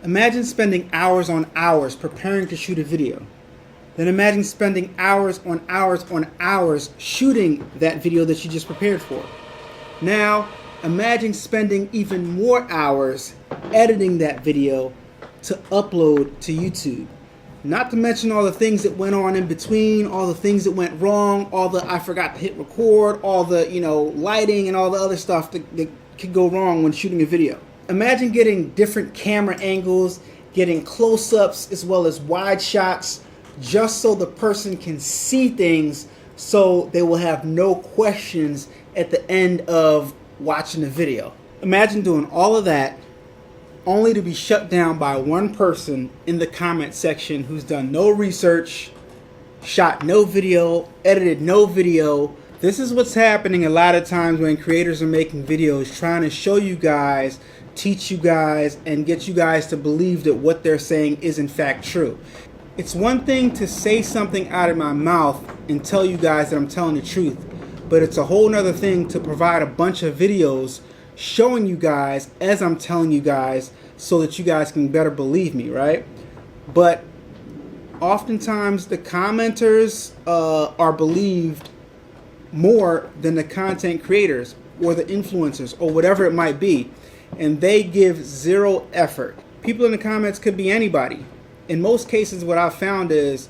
Imagine spending hours on hours preparing to shoot a video. Then imagine spending hours on hours on hours shooting that video that you just prepared for. Now, imagine spending even more hours editing that video to upload to YouTube. Not to mention all the things that went on in between, all the things that went wrong, all the I forgot to hit record, all the lighting and all the other stuff that could go wrong when shooting a video. Imagine getting different camera angles, getting close-ups as well as wide shots, just so the person can see things so they will have no questions at the end of watching the video. Imagine doing all of that only to be shut down by one person in the comment section who's done no research, shot no video, edited no video. This is what's happening a lot of times when creators are making videos, trying to show you guys, teach you guys, and get you guys to believe that what they're saying is in fact true. It's one thing to say something out of my mouth and tell you guys that I'm telling the truth, but it's a whole nother thing to provide a bunch of videos showing you guys as I'm telling you guys so that you guys can better believe me, right? But oftentimes the commenters are believed more than the content creators or the influencers or whatever it might be, and they give zero effort. People in the comments could be anybody. In most cases, what I've found is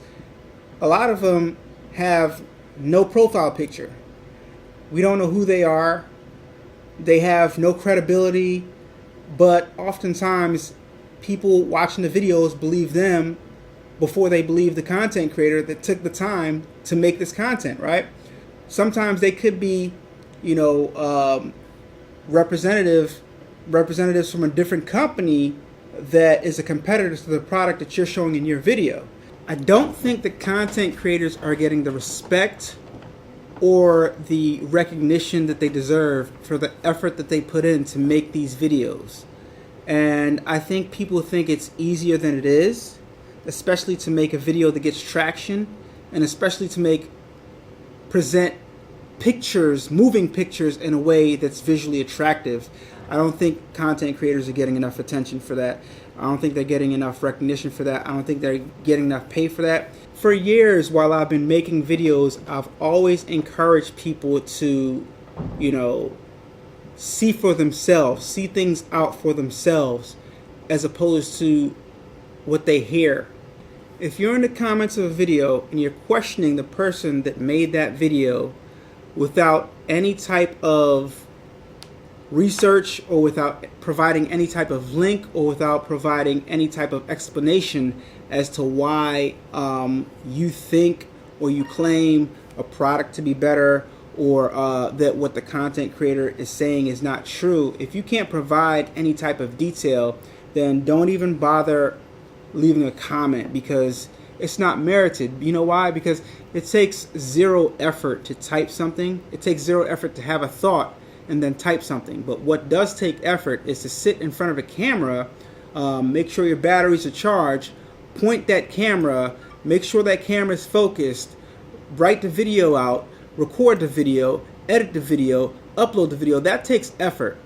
a lot of them have no profile picture. We don't know who they are. They have no credibility, but oftentimes people watching the videos believe them before they believe the content creator that took the time to make this content, right? Sometimes they could be, representatives from a different company that is a competitor to the product that you're showing in your video. I don't think the content creators are getting the respect or the recognition that they deserve for the effort that they put in to make these videos. And I think people think it's easier than it is, especially to make a video that gets traction, and especially to present pictures, moving pictures in a way that's visually attractive. I don't think content creators are getting enough attention for that. I don't think they're getting enough recognition for that. I don't think they're getting enough pay for that. For years, while I've been making videos, I've always encouraged people to, see for themselves, see things out for themselves, as opposed to what they hear. If you're in the comments of a video and you're questioning the person that made that video without any type of research or without providing any type of link or without providing any type of explanation as to why you think or you claim a product to be better or that what the content creator is saying is not true, if you can't provide any type of detail, then don't even bother leaving a comment, because it's not merited. You know why? Because it takes zero effort to type something. It takes zero effort to have a thought and then type something. But what does take effort is to sit in front of a camera, make sure your batteries are charged, point that camera, make sure that camera is focused, write the video out, record the video, edit the video, upload the video. That takes effort,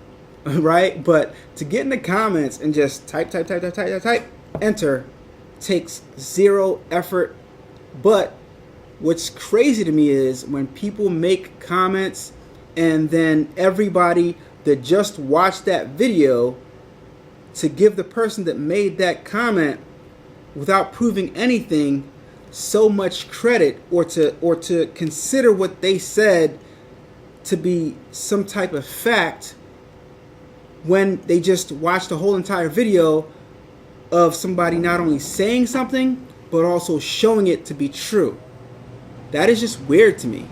right? But to get in the comments and just type, enter, takes zero effort. But what's crazy to me is when people make comments and then everybody that just watched that video, to give the person that made that comment without proving anything so much credit, or to consider what they said to be some type of fact when they just watched the whole entire video of somebody not only saying something but also showing it to be true. That is just weird to me.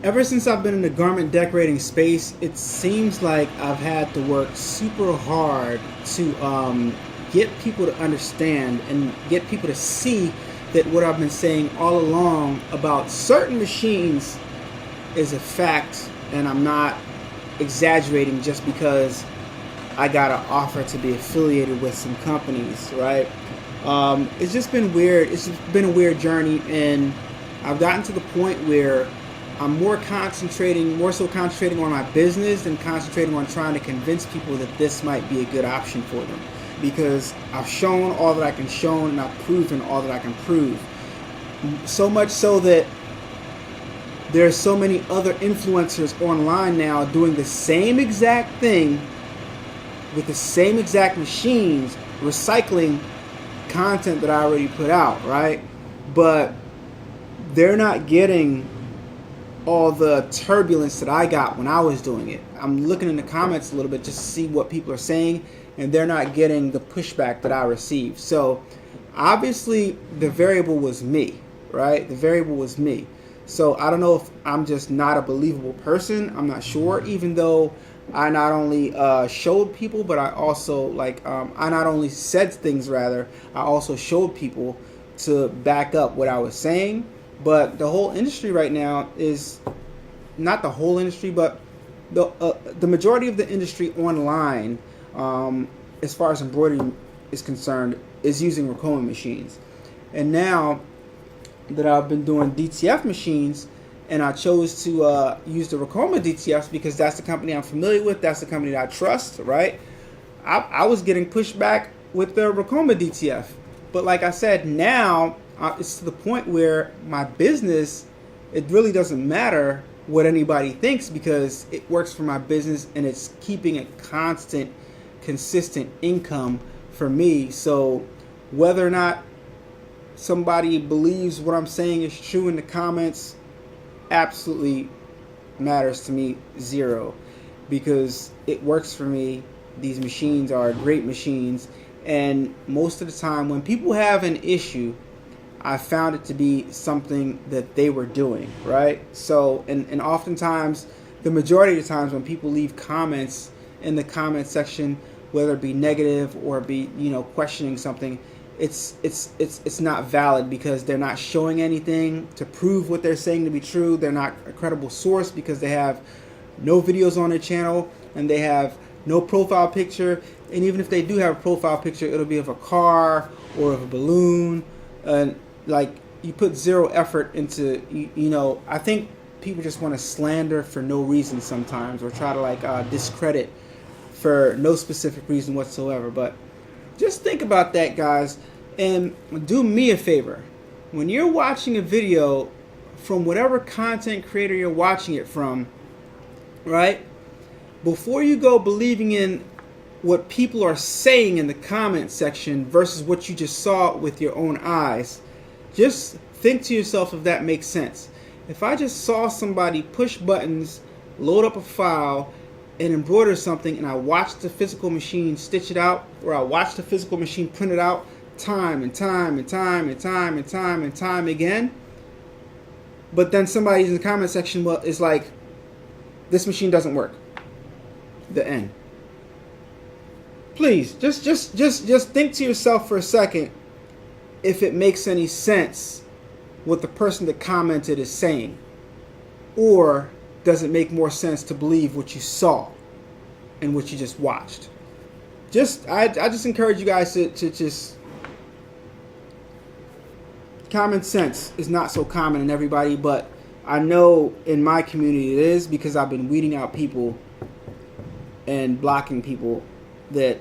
Ever since I've been in the garment decorating space, it seems like I've had to work super hard to get people to understand and get people to see that what I've been saying all along about certain machines is a fact, and I'm not exaggerating just because I got an offer to be affiliated with some companies, right? It's just been weird. It's just been a weird journey, and I've gotten to the point where I'm more so concentrating on my business than concentrating on trying to convince people that this might be a good option for them. because I've shown all that I can show and I've proven all that I can prove. So much so that there's so many other influencers online now doing the same exact thing with the same exact machines, recycling content that I already put out, right? But they're not getting all the turbulence that I got when I was doing it. I'm looking in the comments a little bit just to see what people are saying, and they're not getting the pushback that I received. So obviously the variable was me, right? The variable was me. So I don't know if I'm just not a believable person. I'm not sure, even though I not only showed people, but I also I not only said things, rather, I also showed people to back up what I was saying. But the whole industry right now is, not the whole industry, but the majority of the industry online, as far as embroidery is concerned, is using Ricoma machines. And now that I've been doing DTF machines, and I chose to use the Ricoma DTFs because that's the company I'm familiar with, that's the company that I trust, right? I was getting pushback with the Ricoma DTF. But like I said, now it's to the point where my business, it really doesn't matter what anybody thinks because it works for my business and it's keeping a constant, consistent income for me. So whether or not somebody believes what I'm saying is true in the comments absolutely matters to me zero, because it works for me. These machines are great machines, and most of the time when people have an issue, I found it to be something that they were doing, right? So, and oftentimes, the majority of the times when people leave comments in the comment section, whether it be negative or be, questioning something, it's not valid because they're not showing anything to prove what they're saying to be true. They're not a credible source because they have no videos on their channel and they have no profile picture. And even if they do have a profile picture, it'll be of a car or of a balloon. And you put zero effort into, I think people just want to slander for no reason sometimes, or try to discredit for no specific reason whatsoever. But just think about that, guys, and do me a favor. When you're watching a video from whatever content creator you're watching it from, right, before you go believing in what people are saying in the comment section versus what you just saw with your own eyes, just think to yourself if that makes sense. If I just saw somebody push buttons, load up a file, and embroider something, and I watched the physical machine stitch it out, or I watched the physical machine print it out time and time and time and time and time and time again, but then somebody in the comment section is like, this machine doesn't work. The end. Please, just think to yourself for a second if it makes any sense what the person that commented is saying, or does it make more sense to believe what you saw and what you just watched? I just encourage you guys to just, common sense is not so common in everybody, but I know in my community it is, because I've been weeding out people and blocking people that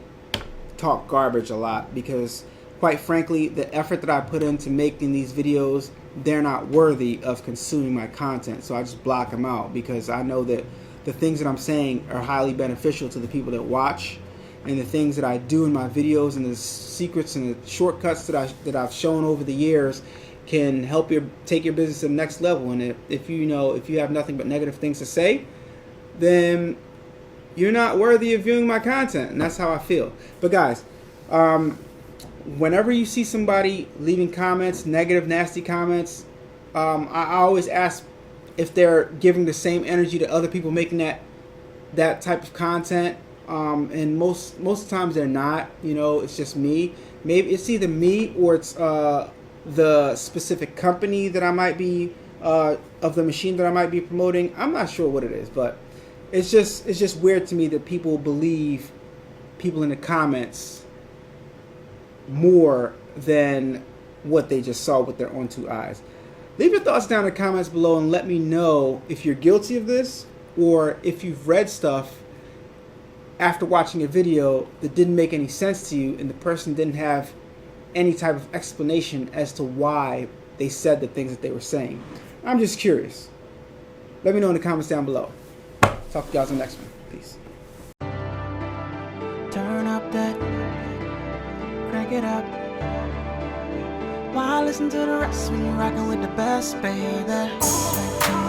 talk garbage a lot, because quite frankly, the effort that I put into making these videos, they're not worthy of consuming my content. So I just block them out, because I know that the things that I'm saying are highly beneficial to the people that watch, and the things that I do in my videos and the secrets and the shortcuts that I've shown over the years can help take your business to the next level. And if you have nothing but negative things to say, then you're not worthy of viewing my content, and that's how I feel. But guys, whenever you see somebody leaving comments, negative, nasty comments, I always ask if they're giving the same energy to other people making that type of content. And most times they're not. It's just me. Maybe it's either me or it's the specific company that I might be of the machine that I might be promoting. I'm not sure what it is, but it's just weird to me that people believe people in the comments more than what they just saw with their own two eyes. Leave your thoughts down in the comments below and let me know if you're guilty of this, or if you've read stuff after watching a video that didn't make any sense to you and the person didn't have any type of explanation as to why they said the things that they were saying. I'm just curious. Let me know in the comments down below. Talk to you guys in the next one. Peace. Turn up that, crank it up. Why listen to the rest when you're rocking with the best, baby?